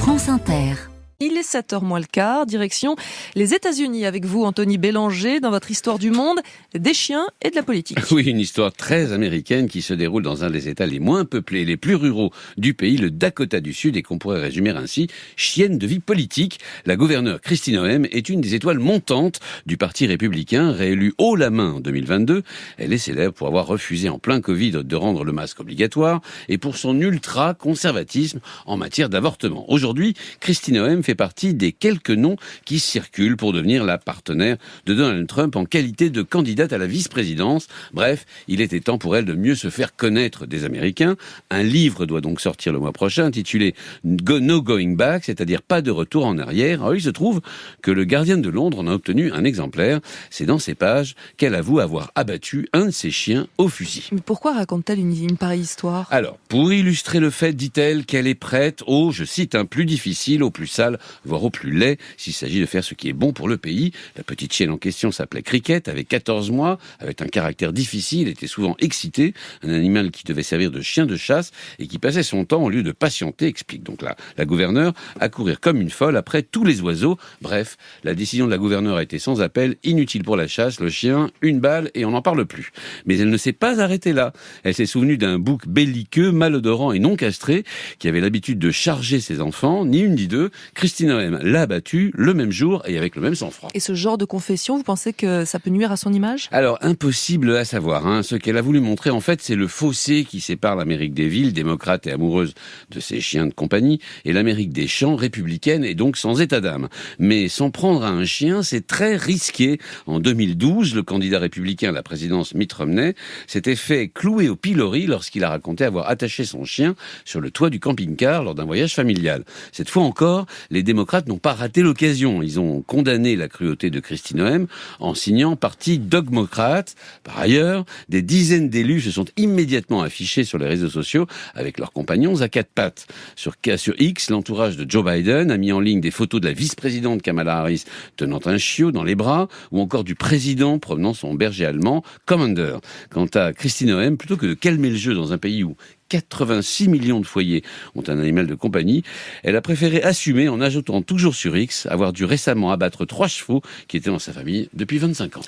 France Inter. Il est 7h moins le quart, direction les États-Unis avec vous, Anthony Bélanger, dans votre histoire du monde, des chiens et de la politique. Oui, une histoire très américaine qui se déroule dans un des États les moins peuplés, les plus ruraux du pays, le Dakota du Sud, et qu'on pourrait résumer ainsi, chienne de vie politique. La gouverneure Kristi Noem est une des étoiles montantes du Parti républicain, réélue haut la main en 2022. Elle est célèbre pour avoir refusé en plein Covid de rendre le masque obligatoire et pour son ultra-conservatisme en matière d'avortement. Aujourd'hui, Kristi Noem fait partie des quelques noms qui circulent pour devenir la partenaire de Donald Trump en qualité de candidate à la vice-présidence. Bref, il était temps pour elle de mieux se faire connaître des Américains. Un livre doit donc sortir le mois prochain, intitulé No Going Back, c'est-à-dire pas de retour en arrière. Alors, il se trouve que le Guardian de Londres en a obtenu un exemplaire. C'est dans ces pages qu'elle avoue avoir abattu un de ses chiens au fusil. Mais pourquoi raconte-t-elle une pareille histoire ? Alors, pour illustrer le fait, dit-elle, qu'elle est prête au, je cite, plus difficile, au plus sale, voire au plus laid, s'il s'agit de faire ce qui est bon pour le pays. La petite chienne en question s'appelait Cricket, avait 14 mois, avait un caractère difficile, était souvent excitée, un animal qui devait servir de chien de chasse et qui passait son temps, au lieu de patienter, explique donc la gouverneure, à courir comme une folle après tous les oiseaux. Bref, la décision de la gouverneure a été sans appel, inutile pour la chasse, le chien, une balle et on n'en parle plus. Mais elle ne s'est pas arrêtée là. Elle s'est souvenue d'un bouc belliqueux, malodorant et non castré, qui avait l'habitude de charger ses enfants, ni une ni deux. Kristi Noem l'a abattu le même jour et avec le même sang-froid. Et ce genre de confession, vous pensez que ça peut nuire à son image ? Alors, impossible à savoir. Ce qu'elle a voulu montrer, en fait, c'est le fossé qui sépare l'Amérique des villes, démocrate et amoureuse de ses chiens de compagnie, et l'Amérique des champs, républicaine et donc sans état d'âme. Mais s'en prendre à un chien, c'est très risqué. En 2012, le candidat républicain à la présidence Mitt Romney s'était fait clouer au pilori lorsqu'il a raconté avoir attaché son chien sur le toit du camping-car lors d'un voyage familial. Cette fois encore, les démocrates n'ont pas raté l'occasion. Ils ont condamné la cruauté de Kristi Noem en signant parti dogmocrate. Par ailleurs, des dizaines d'élus se sont immédiatement affichés sur les réseaux sociaux avec leurs compagnons à quatre pattes. Sur X, l'entourage de Joe Biden a mis en ligne des photos de la vice-présidente Kamala Harris tenant un chiot dans les bras ou encore du président promenant son berger allemand Commander. Quant à Kristi Noem, plutôt que de calmer le jeu dans un pays où 86 millions de foyers ont un animal de compagnie, elle a préféré assumer en ajoutant toujours sur X avoir dû récemment abattre 3 chevaux qui étaient dans sa famille depuis 25 ans.